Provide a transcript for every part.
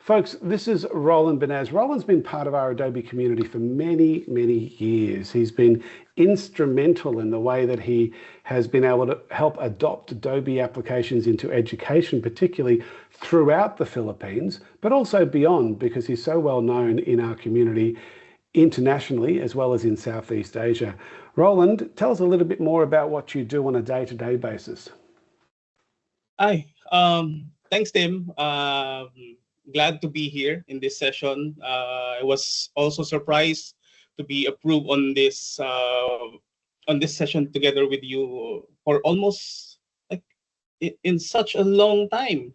Folks, this is Rollan Bañez. Rollan's been part of our Adobe community for many, many years. He's been instrumental in the way that he has been able to help adopt Adobe applications into education, particularly throughout the Philippines, but also beyond, because he's so well known in our community internationally as well as in Southeast Asia. Rollan, tell us a little bit more about what you do on a day-to-day basis. Hi, thanks, Tim. Glad to be here in this session. I was also surprised to be approved on this session together with you for almost like in such a long time.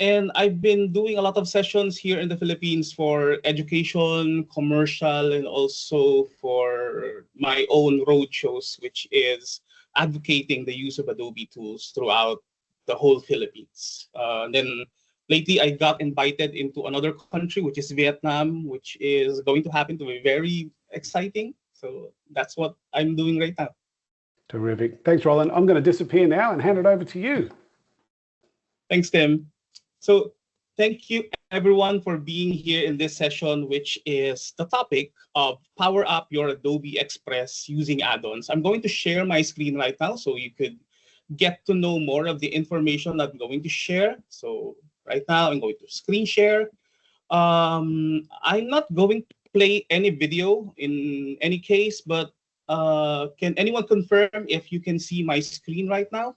And I've been doing a lot of sessions here in the Philippines for education, commercial, and also for my own roadshows, which is advocating the use of Adobe tools throughout the whole Philippines. Then lately, I got invited into another country, which is Vietnam, which is going to happen to be very exciting. So that's what I'm doing right now. Terrific. Thanks, Rollan. I'm going to disappear now and hand it over to you. Thanks, Tim. So thank you, everyone, for being here in this session, which is the topic of Power Up Your Adobe Express using add-ons. I'm going to share my screen right now so you could get to know more of the information I'm going to share. So right now, I'm going to screen share. I'm not going to play any video in any case, but can anyone confirm if you can see my screen right now?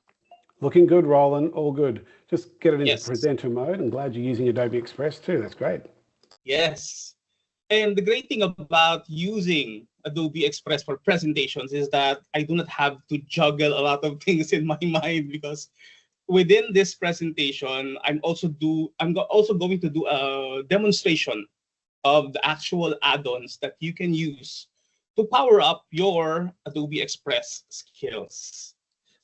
Looking good, Rollan. All good. Just get it into Yes. presenter mode. I'm glad you're using Adobe Express too. That's great. Yes. And the great thing about using Adobe Express for presentations is that I do not have to juggle a lot of things in my mind, because within this presentation, I'm also going to do a demonstration of the actual add-ons that you can use to power up your Adobe Express skills.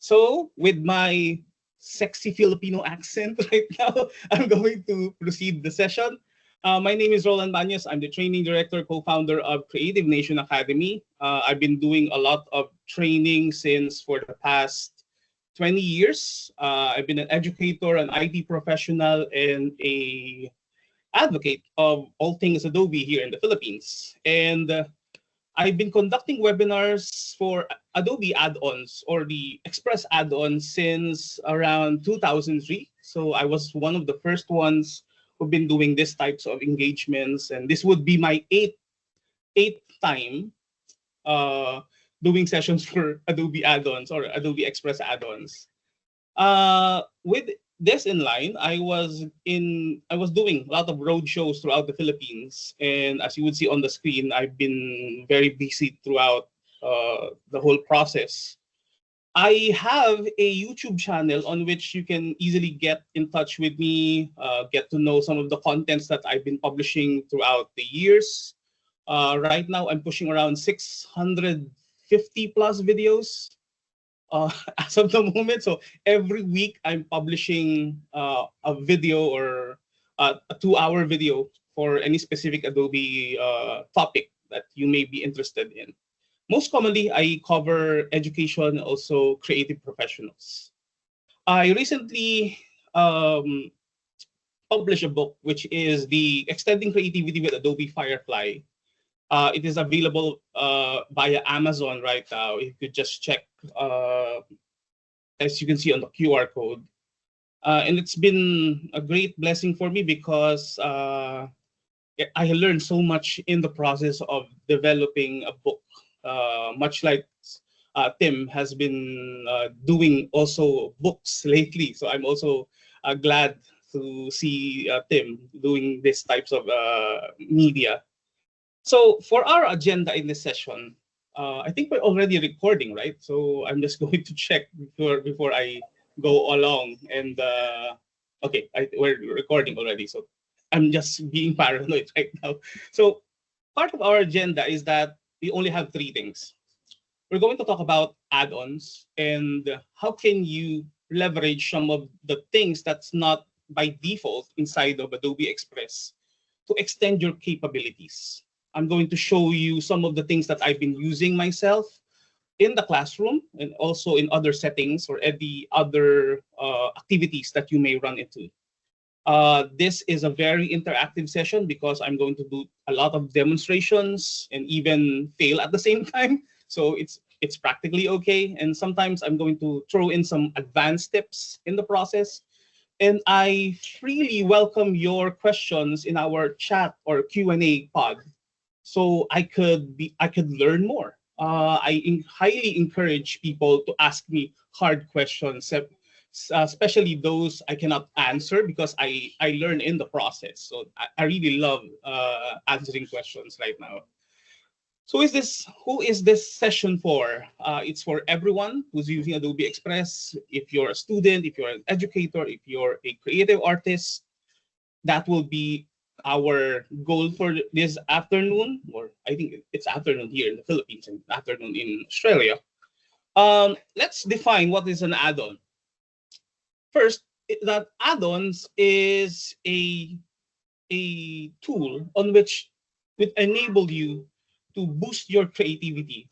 So with my sexy Filipino accent right now, I'm going to proceed the session. My name is Rollan Bañez. I'm the training director, co-founder of Creative Nation Academy. I've been doing a lot of training since for the past 20 years. I've been an educator, an IT professional, and a advocate of all things Adobe here in the Philippines. And I've been conducting webinars for Adobe add-ons or the Express add-ons since around 2003. So I was one of the first ones who've been doing these types of engagements. And this would be my eighth time doing sessions for Adobe add-ons or Adobe Express add-ons. With this in line, I was doing a lot of road shows throughout the Philippines, and as you would see on the screen, I've been very busy throughout the whole process. I have a YouTube channel on which you can easily get in touch with me, get to know some of the contents that I've been publishing throughout the years. Right now, I'm pushing around 650 plus videos as of the moment. So every week I'm publishing a video or a 2-hour video for any specific Adobe topic that you may be interested in. Most commonly, I cover education and also creative professionals. I recently published a book, which is the Extending Creativity with Adobe Firefly. It is available via Amazon right now. You could just check, as you can see on the QR code. And it's been a great blessing for me because I learned so much in the process of developing a book, much like Tim has been doing also books lately. So I'm also glad to see Tim doing these types of media. So for our agenda in this session, I think we're already recording, right? So I'm just going to check before I go along. And okay, we're recording already. So I'm just being paranoid right now. So part of our agenda is that we only have 3 things. We're going to talk about add-ons and how can you leverage some of the things that's not by default inside of Adobe Express to extend your capabilities. I'm going to show you some of the things that I've been using myself in the classroom and also in other settings or any other activities that you may run into. This is a very interactive session because I'm going to do a lot of demonstrations and even fail at the same time. So it's practically okay. And sometimes I'm going to throw in some advanced tips in the process. And I freely welcome your questions in our chat or Q&A pod, so I could learn more. Highly encourage people to ask me hard questions, especially those I cannot answer, because I learn in the process. So I really love answering questions right now. So who is this session for? It's for everyone who's using Adobe Express. If you're a student, if you're an educator, if you're a creative artist, that will be our goal for this afternoon, or I think it's afternoon here in the Philippines and afternoon in Australia. Let's define what is an add-on. First, that add-ons is a tool on which would enable you to boost your creativity.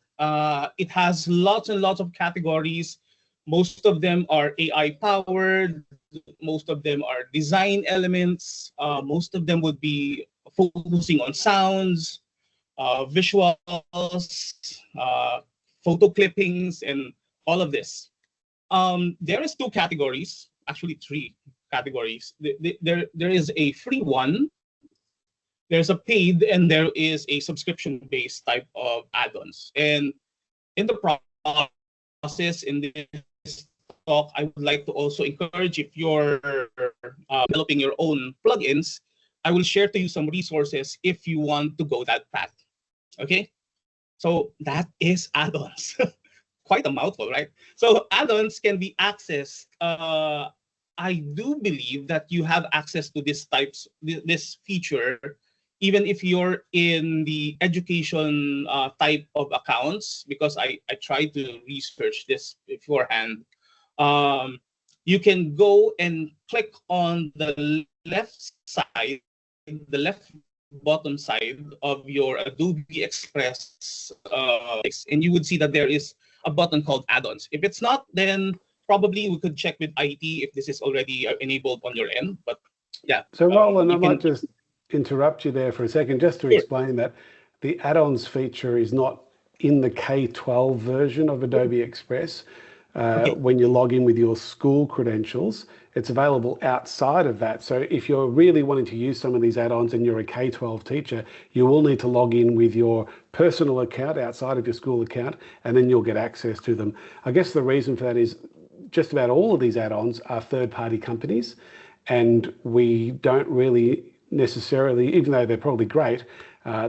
It has lots and lots of categories. Most of them are AI powered. Most of them are design elements. Most of them would be focusing on sounds, visuals, photo clippings, and all of this. There is two categories, actually three categories. There is a free one, there's a paid, and there is a subscription-based type of add-ons. And in the process, in this talk, I would like to also encourage, if you're developing your own plugins, I will share to you some resources if you want to go that path. Okay, so that is add-ons. Quite a mouthful, right? So add-ons can be accessed. I do believe that you have access to this feature, even if you're in the education type of accounts, because I tried to research this beforehand. You can go and click on the left side, the left bottom side of your Adobe Express, and you would see that there is a button called add-ons. If it's not, then probably we could check with IT if this is already enabled on your end. But yeah. So Rollan, I might just interrupt you there for a second, just to explain that the add-ons feature is not in the K-12 version of Adobe Express. When you log in with your school credentials, it's available outside of that. So if you're really wanting to use some of these add-ons and you're a K-12 teacher, you will need to log in with your personal account outside of your school account, and then you'll get access to them. I guess the reason for that is just about all of these add-ons are third-party companies, and we don't really necessarily, even though they're probably great,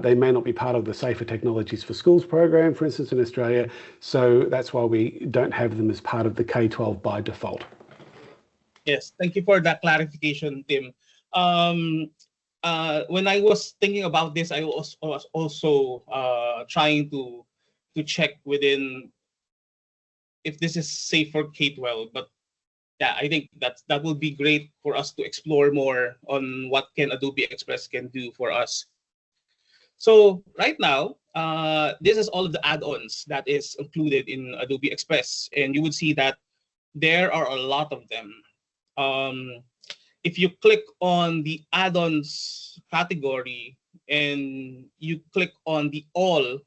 they may not be part of the Safer Technologies for Schools program, for instance, in Australia. So that's why we don't have them as part of the K-12 by default. Yes, thank you for that clarification, Tim. When I was thinking about this, I was also trying to check within if this is safe for K-12. But yeah, I think that will be great for us to explore more on what can Adobe Express can do for us. So right now, this is all of the add-ons that is included in Adobe Express, and you would see that there are a lot of them. If you click on the add-ons category and you click on the all,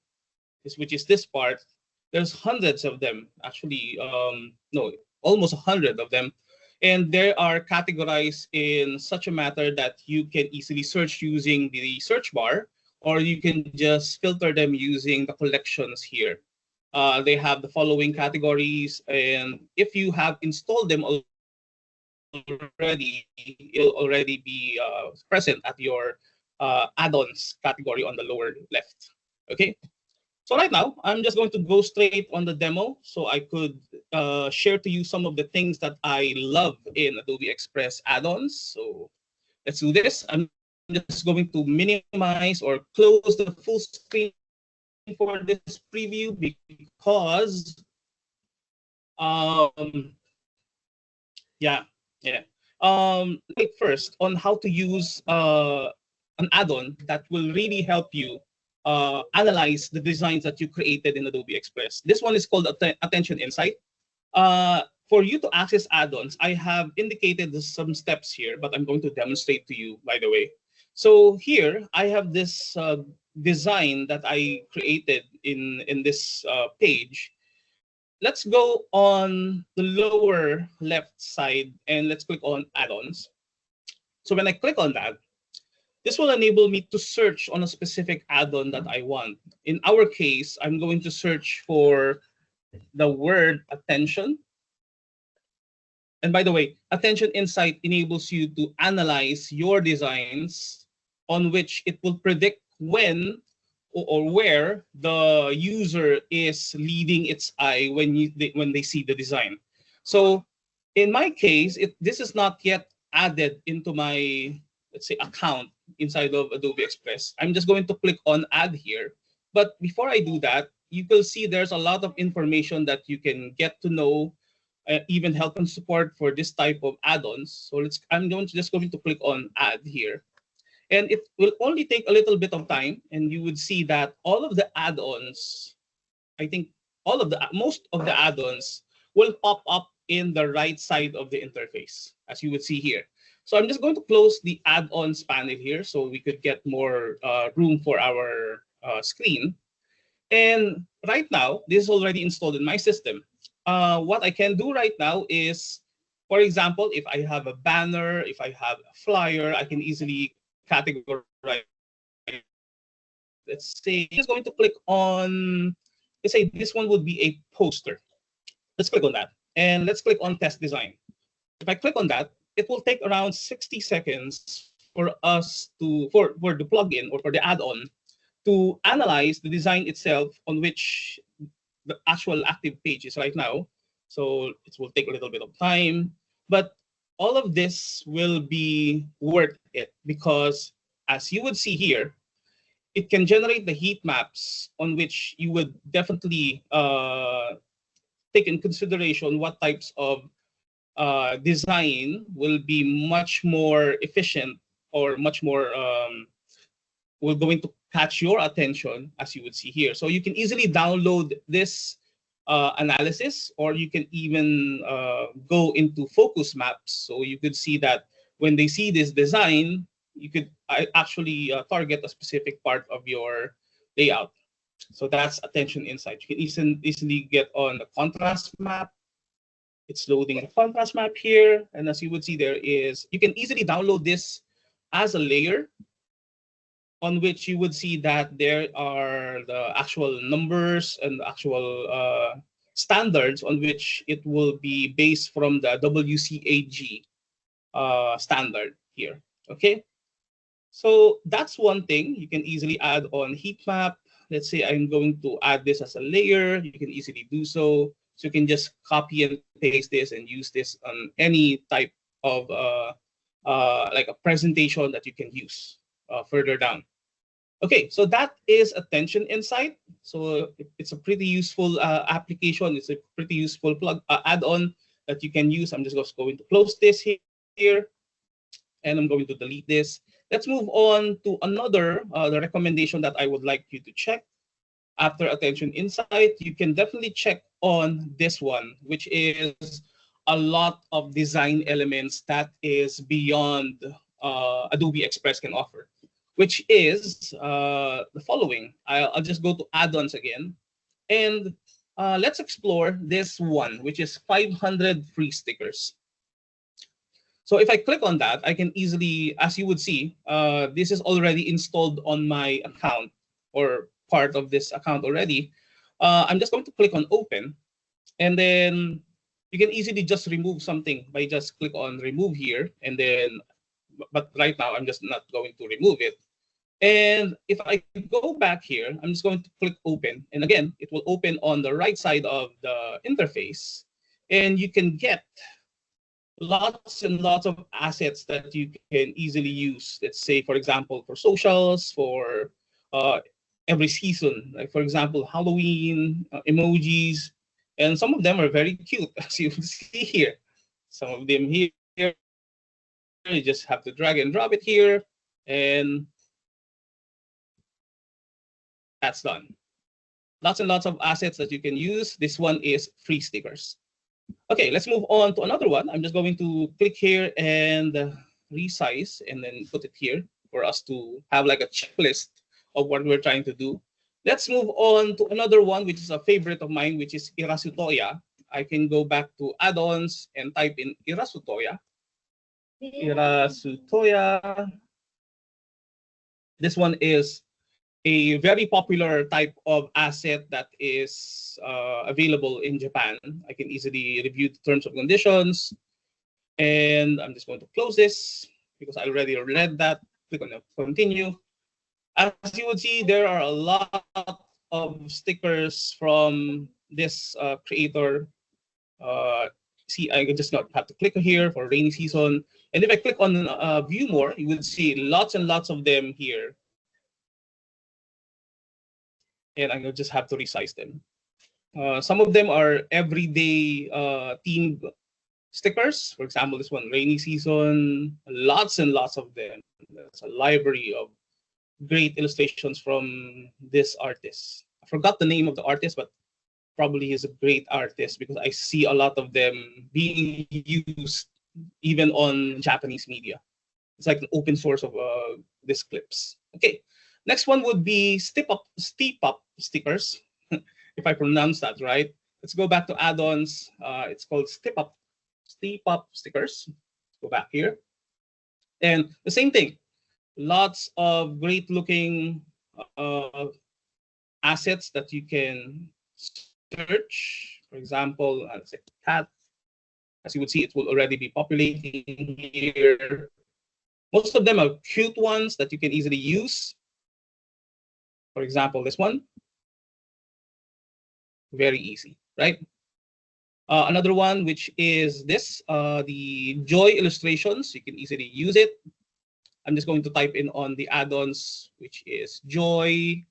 which is this part, there's hundreds of them. Actually, no, almost 100 of them. And they are categorized in such a matter that you can easily search using the search bar, or you can just filter them using the collections here. They have the following categories, and if you have installed them already, it'll already be present at your add-ons category on the lower left. Okay, so right now I'm just going to go straight on the demo, so I could share to you some of the things that I love in Adobe Express add-ons. So let's do this. I'm just going to minimize or close the full screen for this preview because first on how to use an add-on that will really help you analyze the designs that you created in Adobe Express. This one is called Attention Insight. for you to access add-ons, I have indicated some steps here, but I'm going to demonstrate to you, by the way. So here, I have this design that I created in this page. Let's go on the lower left side and let's click on add-ons. So when I click on that, this will enable me to search on a specific add-on that I want. In our case, I'm going to search for the word attention. And by the way, Attention Insight enables you to analyze your designs on which it will predict when or where the user is leading its eye when they see the design. So in my case, this is not yet added into my, let's say, account inside of Adobe Express. I'm just going to click on add here. But before I do that, you will see there's a lot of information that you can get to know, even help and support for this type of add-ons. So I'm just going to click on add here. And it will only take a little bit of time, and you would see that all of the add-ons, I think most of the add-ons will pop up in the right side of the interface, as you would see here. So I'm just going to close the add-ons panel here so we could get more room for our screen. And right now, this is already installed in my system. What I can do right now is, for example, if I have a banner, if I have a flyer, I can easily categorize. Let's say I'm just going to click on, let's say this one would be a poster. Let's click on that. And let's click on test design. If I click on that, it will take around 60 seconds for us for the plugin or for the add-on to analyze the design itself on which the actual active page is right now. So it will take a little bit of time, but all of this will be worth it because, as you would see here, it can generate the heat maps on which you would definitely take in consideration what types of design will be much more efficient or much more will going to catch your attention, as you would see here. So you can easily download this analysis, or you can even go into focus maps. So you could see that when they see this design, you could actually target a specific part of your layout. So that's Attention Insight. You can easily get on the contrast map. It's loading a contrast map here. And as you would see, you can easily download this as a layer on which you would see that there are the actual numbers and the actual standards on which it will be based from the WCAG standard here. Okay, so that's one thing. You can easily add on heat map. Let's say I'm going to add this as a layer. You can easily do so. So you can just copy and paste this and use this on any type of like a presentation that you can use further down. Okay, so that is Attention Insight. So it's a pretty useful application. It's a pretty useful add-on that you can use. I'm just going to close this here, and I'm going to delete this. Let's move on to another the recommendation that I would like you to check. After Attention Insight, you can definitely check on this one, which is a lot of design elements that is beyond Adobe Express can offer, which is the following. I'll just go to add-ons again, and let's explore this one, which is 500 free stickers. So if I click on that, I can easily, as you would see, this is already installed on my account or part of this account already. I'm just going to click on open, and then you can easily just remove something by just click on remove here, and then, but right now I'm just not going to remove it. And if I go back here, I'm just going to click open, and again, it will open on the right side of the interface, and you can get lots and lots of assets that you can easily use. Let's say, for example, for socials, for every season, like for example, Halloween, emojis, and some of them are very cute, as you can see here. Some of them here, you just have to drag and drop it here, and that's done. Lots and lots of assets that you can use. This one is free stickers. Okay, let's move on to another one. I'm just going to click here and resize and then put it here for us to have like a checklist of what we're trying to do. Let's move on to another one, which is a favorite of mine, which is Irasutoya. I can go back to add-ons and type in Irasutoya. Irasutoya. This one is a very popular type of asset that is available in Japan. I can easily review the terms and conditions. And I'm just going to close this because I already read that. Click on continue. As you would see, there are a lot of stickers from this creator. See, I just not have to click here for rainy season. And if I click on view more, you would see lots and lots of them here. And I just have to resize them. Some of them are everyday themed stickers. For example, this one, rainy season, lots and lots of them. That's a library of great illustrations from this artist. I forgot the name of the artist, but probably he's a great artist because I see a lot of them being used even on Japanese media. It's like an open source of these clips. Okay, next one would be steep up stickers, if I pronounce that right. Let's go back to add-ons. It's called steep up stickers. Let's go back here. And the same thing, lots of great looking assets that you can search. For example, let's say cat. As you would see, it will already be populating here. Most of them are cute ones that you can easily use. For example, this one. Very easy, right? Another one, which is this, the Joy illustrations. You can easily use it. I'm just going to type in on the add-ons, which is Joy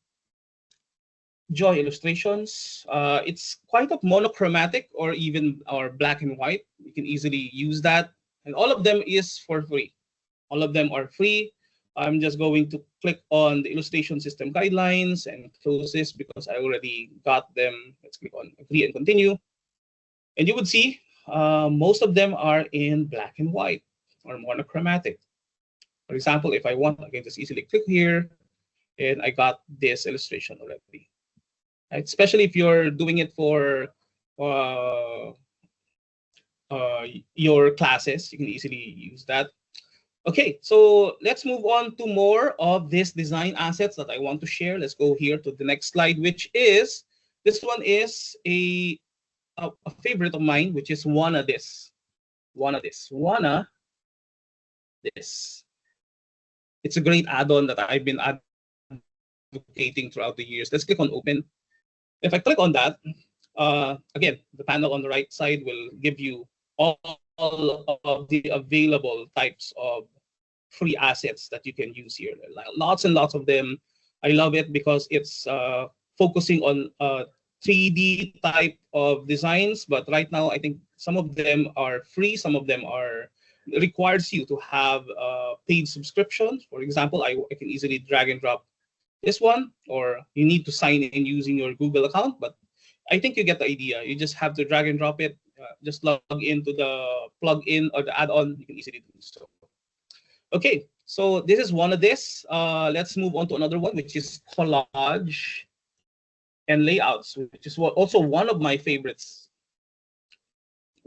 illustrations. It's quite of monochromatic or even black and white. You can easily use that. And all of them is for free. All of them are free. I'm just going to click on the illustration system guidelines and close this because I already got them. Let's click on agree and continue. And you would see most of them are in black and white or monochromatic. For example, if I want, I can just easily click here and I got this illustration already. Right? Especially if you're doing it for your classes, you can easily use that. Okay, so let's move on to more of these design assets that I want to share. Let's go here to the next slide, which is, this one is a favorite of mine, which is Wanna This. Wanna This. It's a great add-on that I've been advocating throughout the years. Let's click on open. If I click on that, again, the panel on the right side will give you all of the available types of free assets that you can use here. Lots and lots of them. I love it because it's focusing on 3D type of designs, but right now I think some of them are free, some of them are requires you to have paid subscriptions. For example, I can easily drag and drop this one, or you need to sign in using your Google account, but I think you get the idea. You just have to drag and drop it, just log into the plugin or the add-on, you can easily do so. Okay, so this is one of this. Let's move on to another one, which is collage and layouts, which is also one of my favorites.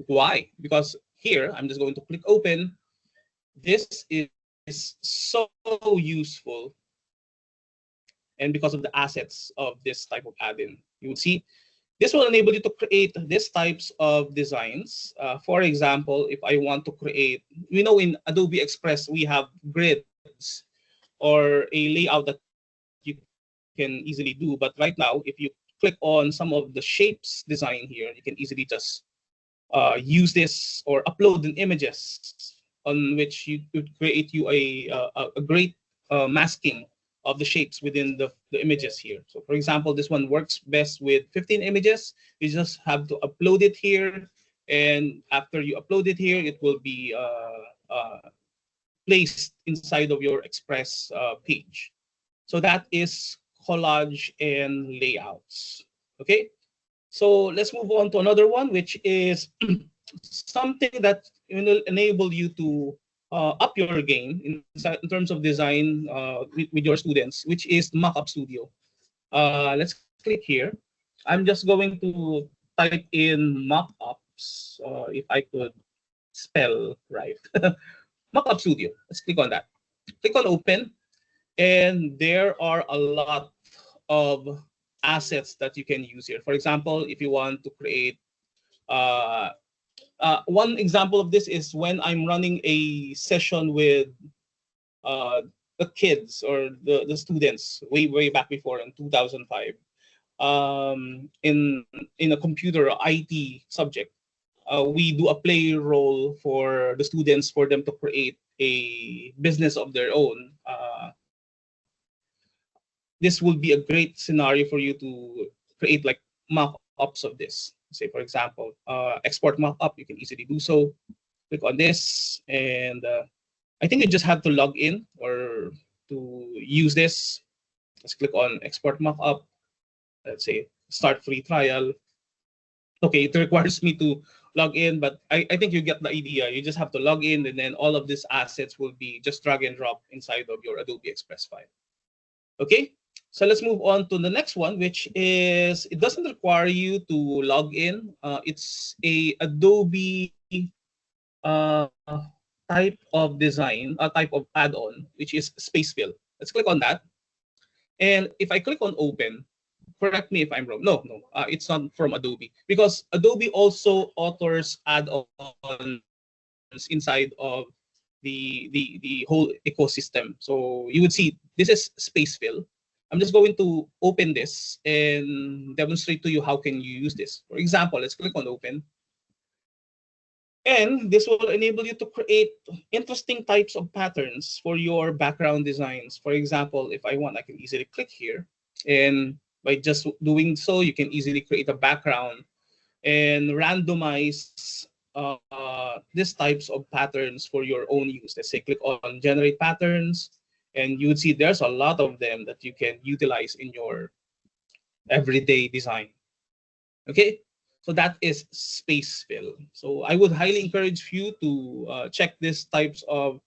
Why? Because here, I'm just going to click open. This is so useful. And because of the assets of this type of add-in, you will see this will enable you to create these types of designs. For example, if I want to create, we know in Adobe Express, we have grids or a layout that you can easily do. But right now, if you click on some of the shapes design here, you can easily just use this or upload an images on which you could create you a great masking of the shapes within the images here. So for example, this one works best with 15 images. You just have to upload it here. And after you upload it here, it will be placed inside of your Express page. So that is collage and layouts. Okay. So let's move on to another one, which is something that will enable you to up your game in terms of design with your students, which is Mockup Studio. Let's click here. I'm just going to type in mockups, if I could spell right. Mockup Studio. Let's click on that. Click on open, and there are a lot of assets that you can use here. For example, if you want to create uh, one example of this is when I'm running a session with uh, the kids or the students way back before in 2005, in a computer or IT subject. We do a play role for the students for them to create a business of their own. This will be a great scenario for you to create like mock-ups of this. Say, for example, export mock-up, you can easily do so. Click on this, and I think you just have to log in or to use this. Let's click on export mock-up. Let's say start free trial. Okay, it requires me to log in, but I think you get the idea. You just have to log in, and then all of these assets will be just drag and drop inside of your Adobe Express file. Okay, so let's move on to the next one, which is, it doesn't require you to log in. It's a Adobe uh, type of design, a type of add-on, which is space fill. Let's click on that. And if I click on open, correct me if I'm wrong. No, it's not from Adobe, because Adobe also authors add-ons inside of the whole ecosystem. So you would see this is space fill. I'm just going to open this and demonstrate to you how can you use this. For example, let's click on open. And this will enable you to create interesting types of patterns for your background designs. For example, if I want, I can easily click here. And by just doing so, you can easily create a background and randomize these types of patterns for your own use. Let's say click on generate patterns, and you would see there's a lot of them that you can utilize in your everyday design. Okay, so that is space fill. So I would highly encourage you to check these types of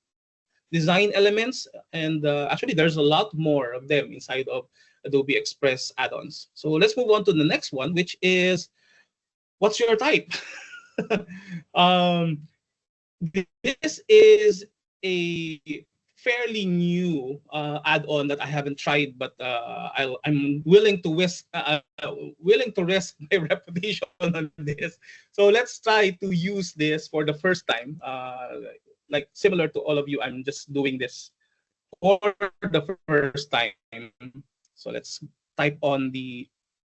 design elements, and actually there's a lot more of them inside of Adobe Express add-ons. So let's move on to the next one, which is, what's your type? um, this is a fairly new add-on that I haven't tried, but I'm willing to risk my reputation on this. So let's try to use this for the first time. Like similar to all of you, I'm just doing this for the first time. So let's type on the,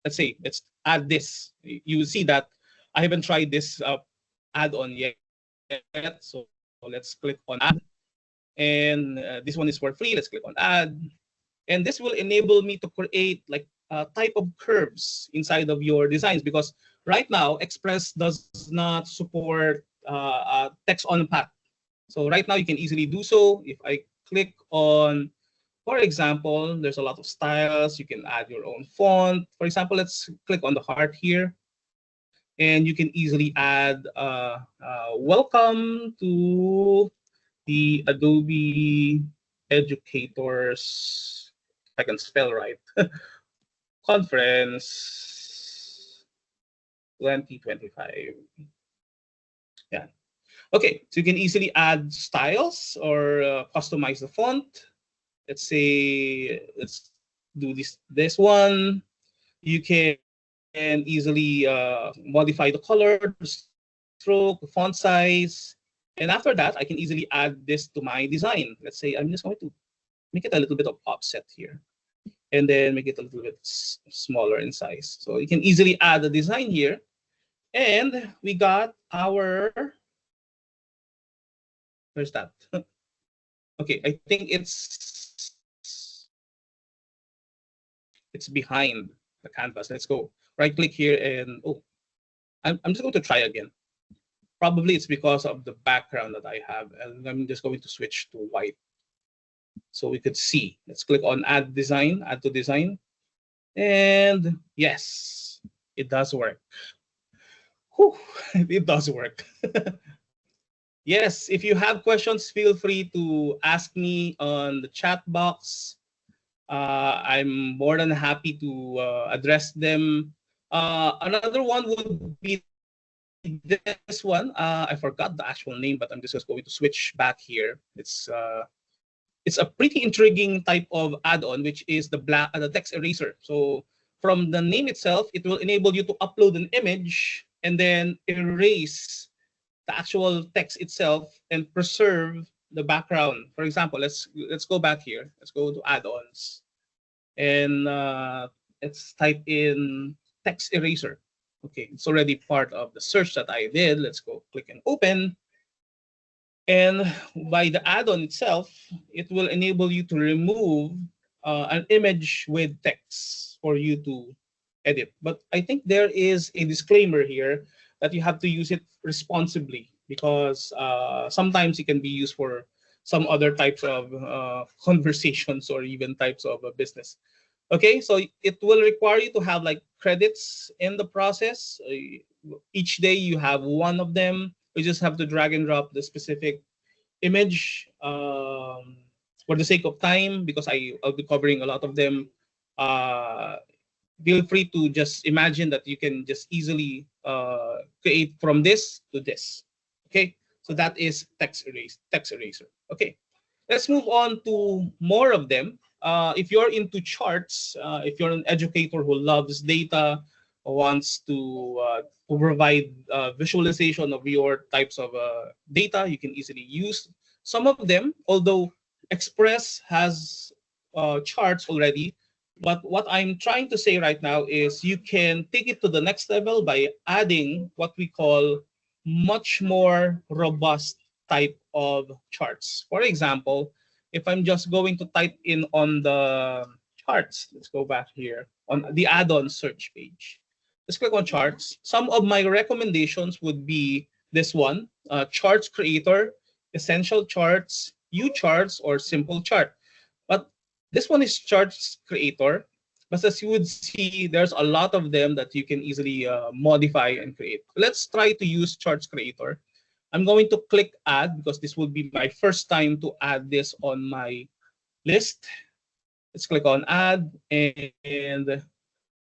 let's add this. You will see that I haven't tried this add-on yet. So let's click on add. And this one is for free. Let's click on add. And this will enable me to create like a type of curves inside of your designs, because right now Express does not support text on path. So right now you can easily do so. If I click on, for example, there's a lot of styles. You can add your own font. For example, let's click on the heart here. And you can easily add welcome to the Adobe Educators, if I can spell right, Conference 2025. Yeah. Okay, so you can easily add styles or customize the font. Let's say, let's do this one. You can easily modify the color, the stroke, the font size. And after that, I can easily add this to my design. Let's say I'm just going to make it a little bit of offset here, and then make it a little bit smaller in size. So you can easily add a design here. And we got our, where's that? Okay, I think it's behind the canvas. Let's go. Right click here, and I'm just going to try again. Probably it's because of the background that I have, and I'm just going to switch to white so we could see. Let's click on add design, add to design. And yes, it does work. Whew, it does work. Yes, if you have questions, feel free to ask me on the chat box. I'm more than happy to address them. Another one would be this one. I forgot the actual name, but I'm just going to switch back here. It's a pretty intriguing type of add-on, which is the text eraser. So from the name itself, it will enable you to upload an image and then erase the actual text itself and preserve the background. For example, let's go back here. Let's go to add-ons and let's type in text eraser. Okay, it's already part of the search that I did. Let's go click and open. And by the add-on itself, it will enable you to remove an image with text for you to edit. But I think there is a disclaimer here that you have to use it responsibly, because sometimes it can be used for some other types of conversations or even types of business. Okay, so it will require you to have like credits in the process. Each day you have one of them. You just have to drag and drop the specific image for the sake of time, because I'll be covering a lot of them. Feel free to just imagine that you can just easily create from this to this. Okay, so that is text eraser. Okay, let's move on to more of them. If you're into charts, if you're an educator who loves data, wants to provide visualization of your types of data, you can easily use some of them. Although Express has charts already, but what I'm trying to say right now is you can take it to the next level by adding what we call much more robust type of charts. For example, if I'm just going to type in on the charts, let's go back here on the add-on search page. Let's click on charts. Some of my recommendations would be this one, Charts Creator, Essential Charts, U-Charts, or Simple Chart. But this one is Charts Creator. But as you would see, there's a lot of them that you can easily modify and create. Let's try to use Charts Creator. I'm going to click Add because this will be my first time to add this on my list. Let's click on Add and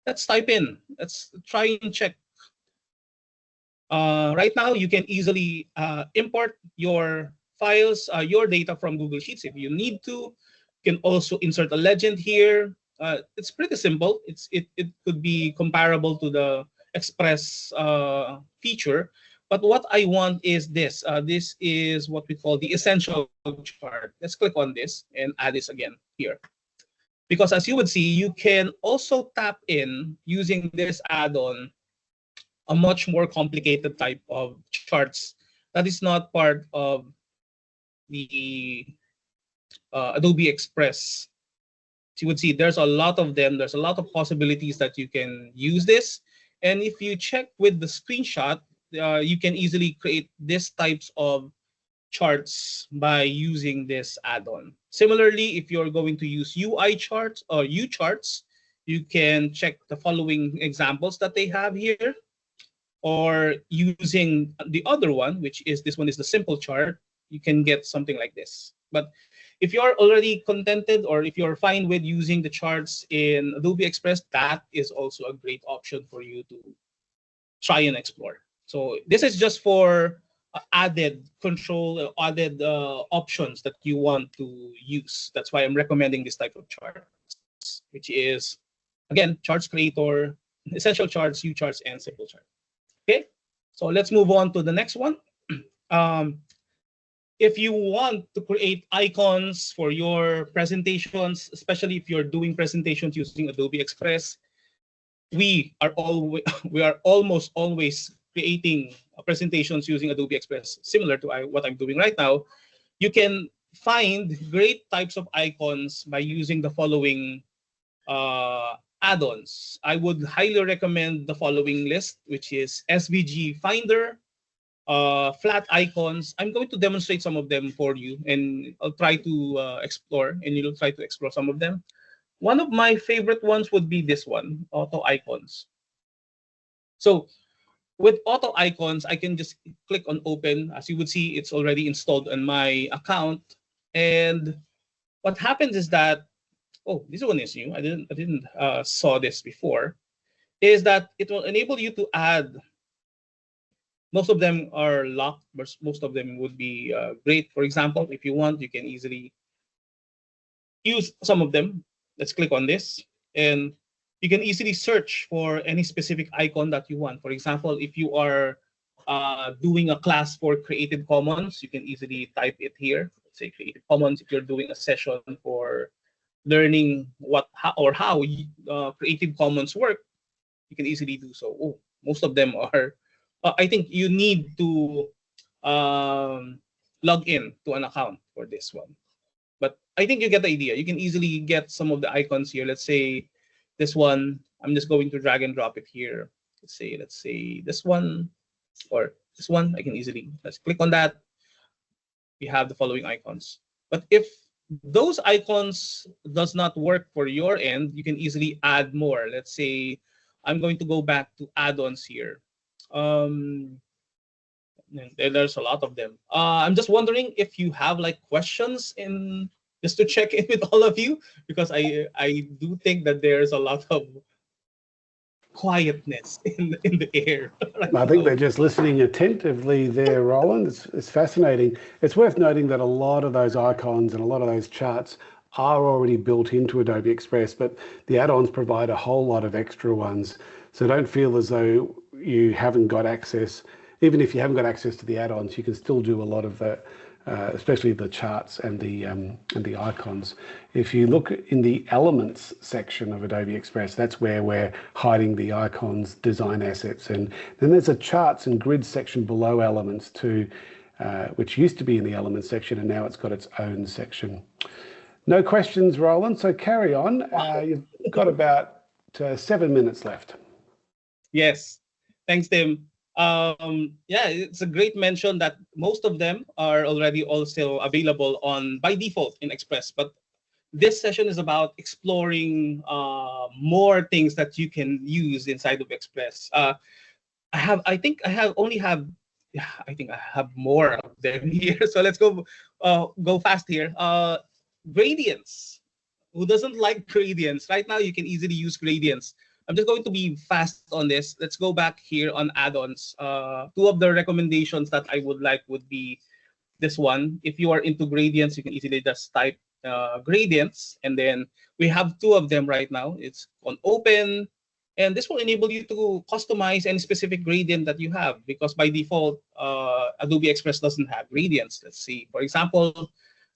let's type in. Let's try and check. Right now, you can easily import your files, your data from Google Sheets if you need to. You can also insert a legend here. It's pretty simple. It could be comparable to the Express feature. But what I want is this. This is what we call the essential chart. Let's click on this and add this again here. Because as you would see, you can also tap in using this add-on a much more complicated type of charts that is not part of the Adobe Express. As you would see, there's a lot of them. There's a lot of possibilities that you can use this. And if you check with the screenshot, you can easily create these types of charts by using this add-on. Similarly, if you're going to use UI charts or U charts, you can check the following examples that they have here. Or using the other one, which is this one is the simple chart, you can get something like this. But if you're already contented or if you're fine with using the charts in Adobe Express, that is also a great option for you to try and explore. So this is just for added control, added options that you want to use. That's why I'm recommending this type of charts, which is, again, Charts Creator, Essential Charts, U Charts, and Simple Chart. Okay, so let's move on to the next one. If you want to create icons for your presentations, especially if you're doing presentations using Adobe Express, we are almost always creating presentations using Adobe Express, similar to what I'm doing right now. You can find great types of icons by using the following add-ons. I would highly recommend the following list, which is SVG Finder, flat icons. I'm going to demonstrate some of them for you, and I'll try to explore, and you'll try to explore some of them. One of my favorite ones would be this one, auto icons. So with auto icons, I can just click on open. As you would see, it's already installed on my account. And what happens is that, oh, this one is new. I didn't saw this before. Is that it will enable you to add. Most of them are locked, but most of them would be great. For example, if you want, you can easily use some of them. Let's click on this, and you can easily search for any specific icon that you want. For example, if you are doing a class for Creative Commons, you can easily type it here. Let's say Creative Commons. If you're doing a session for learning how Creative Commons work, you can easily do so. Oh, most of them are. I think you need to log in to an account for this one. But I think you get the idea. You can easily get some of the icons here. Let's say this one. I'm just going to drag and drop it here. Let's say this one or this one. I can easily let's click on that. We have the following icons. But if those icons does not work for your end, you can easily add more. Let's say I'm going to go back to add-ons here. There's a lot of them. I'm just wondering if you have like questions in just to check in with all of you, because I do think that there's a lot of quietness in the air. Right I think now. they're just listening attentively there, Roland. It's fascinating. It's worth noting that a lot of those icons and a lot of those charts are already built into Adobe Express, but the add-ons provide a whole lot of extra ones. So don't feel as though you haven't got access. Even if you haven't got access to the add-ons, you can still do a lot of that, especially the charts and the icons. If you look in the elements section of Adobe Express, that's where we're hiding the icons, design assets, and then there's a charts and grid section below elements too, which used to be in the elements section, and now it's got its own section. No questions, Roland, so carry on. You've got about 7 minutes left. Yes, thanks, Tim. Yeah, it's a great mention that most of them are already also available on by default in Express, but this session is about exploring more things that you can use inside of Express. I think I have more of them here. So let's go fast here. Gradients. Who doesn't like gradients? Right now, you can easily use gradients. I'm just going to be fast on this. Let's go back here on add-ons. Two of the recommendations that I would like would be this one. If you are into gradients, you can easily just type gradients, and then we have two of them right now. It's on open, and this will enable you to customize any specific gradient that you have, because by default, Adobe Express doesn't have gradients. Let's see, for example,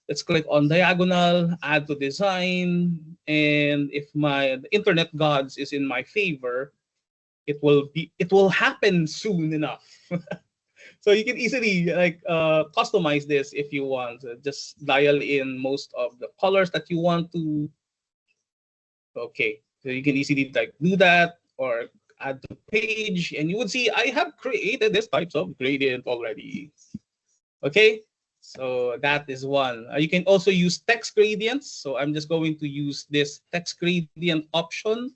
let's click on diagonal, add to design, and if my internet gods is in my favor, it will happen soon enough. So you can easily like customize this if you want. Just dial in most of the colors that you want to. Okay, so you can easily like do that or add to page, and you would see I have created this types of gradient already. Okay, so that is one. You can also use text gradients. So I'm just going to use this text gradient option.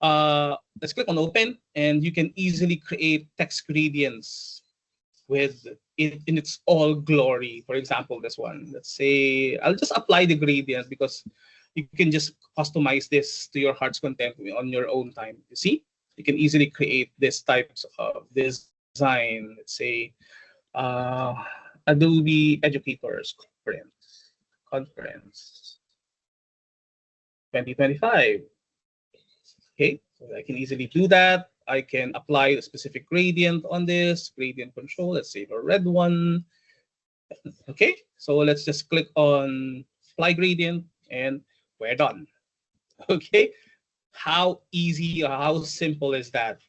Let's click on open, and you can easily create text gradients with it in its all glory. For example, this one. Let's say I'll just apply the gradient because you can just customize this to your heart's content on your own time. You see, you can easily create this types of design. Let's say Adobe Educators Conference 2025. Okay, so I can easily do that. I can apply a specific gradient on this, gradient control. Let's say the red one. Okay, so let's just click on apply gradient, and we're done. Okay, how easy or how simple is that?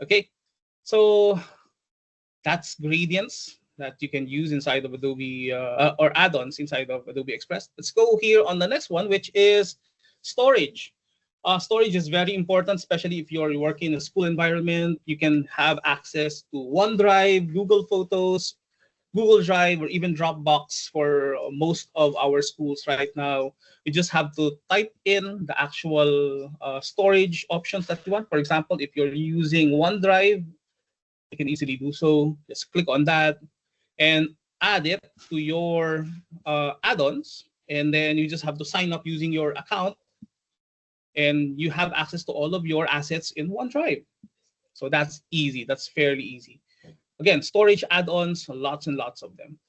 Okay, so that's gradients that you can use inside of Adobe or add-ons inside of Adobe Express. Let's go here on the next one, which is storage. Storage is very important, especially if you're working in a school environment. You can have access to OneDrive, Google Photos, Google Drive or even Dropbox for most of our schools right now. You just have to type in the actual storage options that you want. For example, if you're using OneDrive, you can easily do so. Just click on that and add it to your add-ons. And then you just have to sign up using your account, and you have access to all of your assets in OneDrive. So that's easy. That's fairly easy. Again, storage add-ons, lots and lots of them.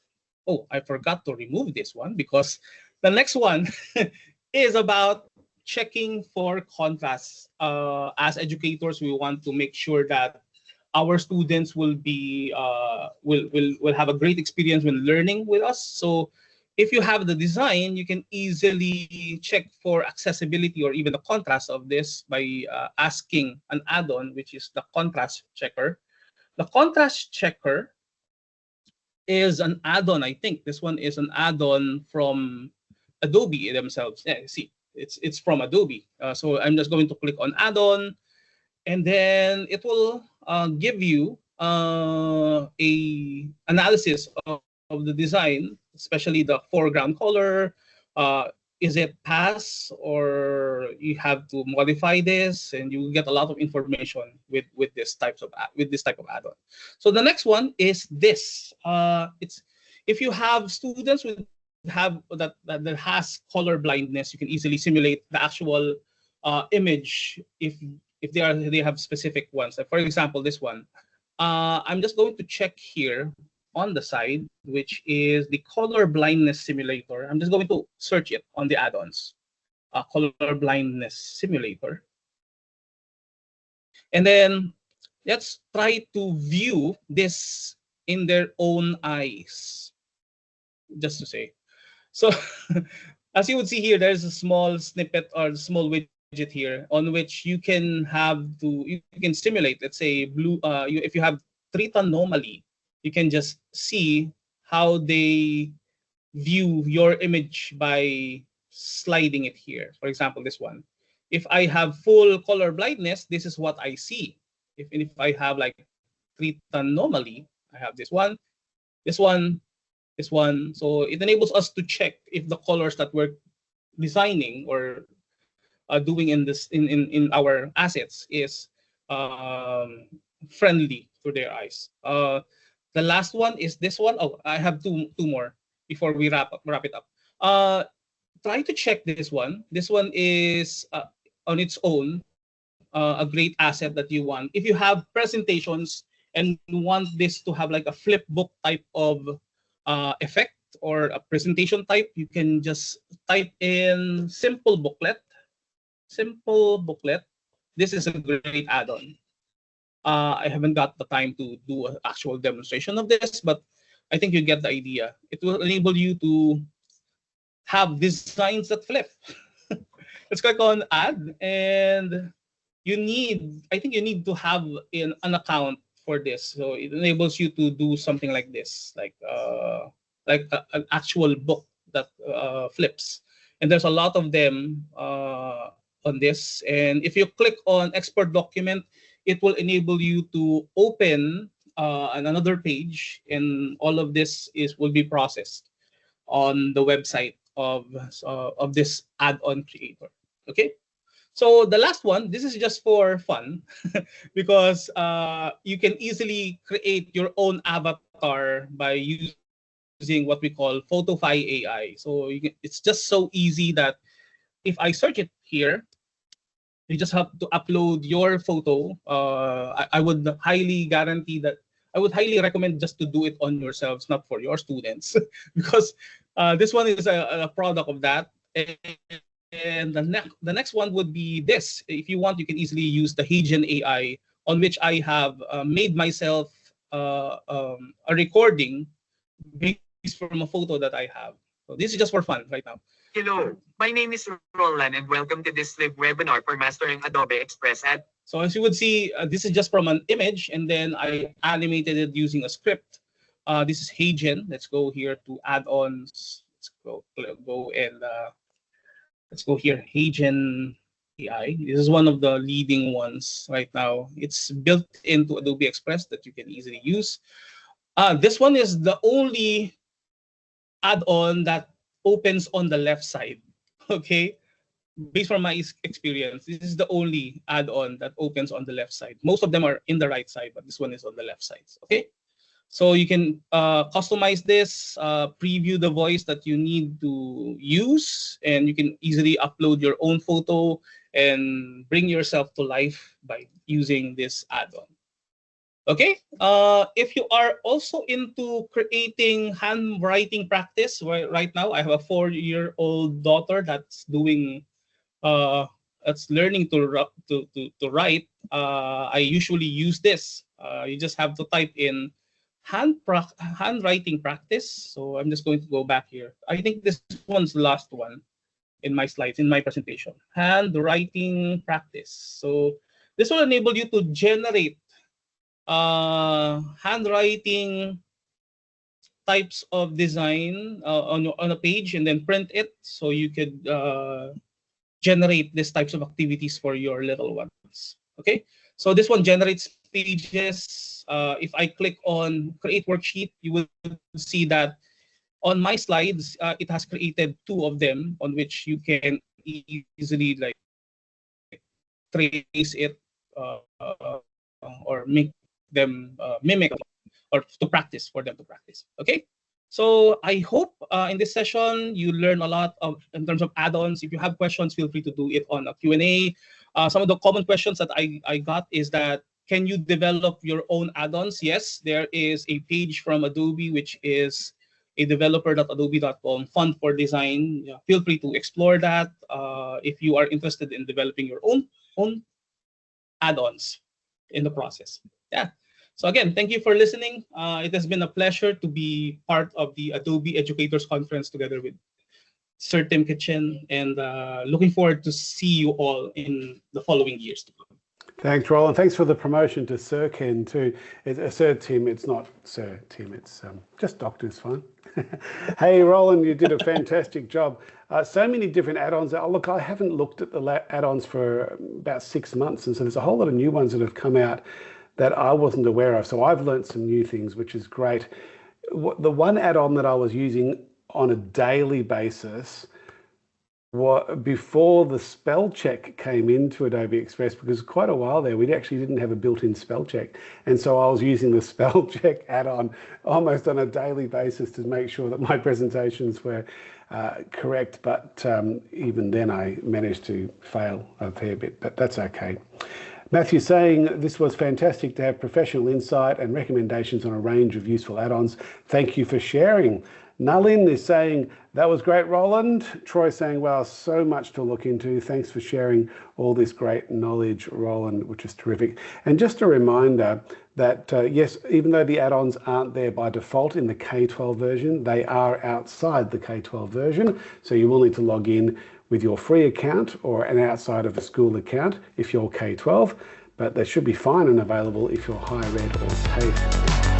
Oh, I forgot to remove this one because the next one is about checking for contrast. As educators, we want to make sure that our students will be will have a great experience when learning with us. So if you have the design, you can easily check for accessibility or even the contrast of this by asking an add-on, which is the contrast checker. The contrast checker is an add-on. I think this one is an add-on from Adobe themselves. Yeah, see, it's from Adobe. So I'm just going to click on add-on, and then it will give you a analysis of the design, especially the foreground color. Is it pass, or you have to modify this, and you get a lot of information with this type of add-on. So the next one is this. It's if you have students with that has color blindness, you can easily simulate the actual image if they have specific ones. Like for example, this one. I'm just going to check here on the side, which is the color blindness simulator. I'm just going to search it on the add-ons. Color blindness simulator. And then let's try to view this in their own eyes, just to say. So as you would see here, there's a small snippet or small widget here on which you can simulate, let's say, blue. If you have treat anomaly, you can just see how they view your image by sliding it here. For example, this one. If I have full color blindness, this is what I see. If I have like treat anomaly, I have this one, this one, this one. So it enables us to check if the colors that we're designing or doing in our assets is friendly to their eyes. The last one is this one. Oh, I have two more before we wrap it up. Try to check this one. This one is on its own a great asset that you want. If you have presentations and you want this to have like a flip book type of effect or a presentation type, you can just type in simple booklet. Simple booklet. This is a great add-on. I haven't got the time to do an actual demonstration of this, but I think you get the idea. It will enable you to have designs that flip. Let's click on add, and I think you need to have an account for this. So it enables you to do something like this, like an actual book that flips. And there's a lot of them on this. And if you click on export document, it will enable you to open another page, and all of this will be processed on the website of this add-on creator. Okay, so the last one, this is just for fun because you can easily create your own avatar by using what we call Photofy AI. So it's just so easy that if I search it here, you just have to upload your photo. I would highly guarantee that I would highly recommend just to do it on yourselves, not for your students, because this one is a product of that. And the next one would be this. If you want, you can easily use the Hagen AI, on which I have made myself a recording based from a photo that I have. So this is just for fun right now. Hello, my name is Rollan and welcome to this live webinar for mastering Adobe Express Add. So as you would see, this is just from an image, and then I animated it using a script. This is Hagen. Let's go here to add-ons. Let's go here, Hagen AI. This is one of the leading ones right now. It's built into Adobe Express that you can easily use. This one is the only add-on that opens on the left side. Okay, based on my experience, this is the only add-on that opens on the left side. Most of them are in the right side, but this one is on the left side. Okay, so you can customize this, preview the voice that you need to use, and you can easily upload your own photo and bring yourself to life by using this add-on. Okay, if you are also into creating handwriting practice, right now I have a 4-year-old daughter that's doing that's learning to write. I usually use this. You just have to type in handwriting practice. So I'm just going to go back here. I think this one's the last one in my slides, in my presentation. Handwriting practice. So this will enable you to generate handwriting types of design on a page and then print it, so you could generate these types of activities for your little ones. Okay, so this one generates pages. If I click on create worksheet, you will see that on my slides, it has created 2 of them on which you can easily like trace it or make them mimic or to practice, for them to practice. Okay, so I hope in this session you learn a lot in terms of add-ons. If you have questions, feel free to do it on a Q&A. Some of the common questions that I got is that, can you develop your own add-ons? Yes, there is a page from Adobe, which is a developer.adobe.com fund for design. Yeah, feel free to explore that if you are interested in developing your own add-ons in the process. Yeah. So again, thank you for listening. It has been a pleasure to be part of the Adobe Educators Conference together with Sir Tim Kitchen, and looking forward to see you all in the following years to come. Thanks, Rollan. Thanks for the promotion to Sir Ken too. Sir Tim, it's not Sir Tim, it's just Doctor's fine. Hey, Rollan, you did a fantastic job. So many different add-ons. Look, I haven't looked at the add-ons for about 6 months, and so there's a whole lot of new ones that have come out that I wasn't aware of. So I've learned some new things, which is great. The one add-on that I was using on a daily basis before the spell check came into Adobe Express, because quite a while there we actually didn't have a built-in spell check, and so I was using the spell check add-on almost on a daily basis to make sure that my presentations were correct, but even then I managed to fail a fair bit, but that's okay. Matthew saying, this was fantastic to have professional insight and recommendations on a range of useful add-ons. Thank you for sharing. Nalin is saying, that was great, Roland. Troy saying, wow, so much to look into. Thanks for sharing all this great knowledge, Roland, which is terrific. And just a reminder that, yes, even though the add-ons aren't there by default in the K-12 version, they are outside the K-12 version. So you will need to log in with your free account or an outside of a school account if you're K-12, but they should be fine and available if you're higher ed or TAFE.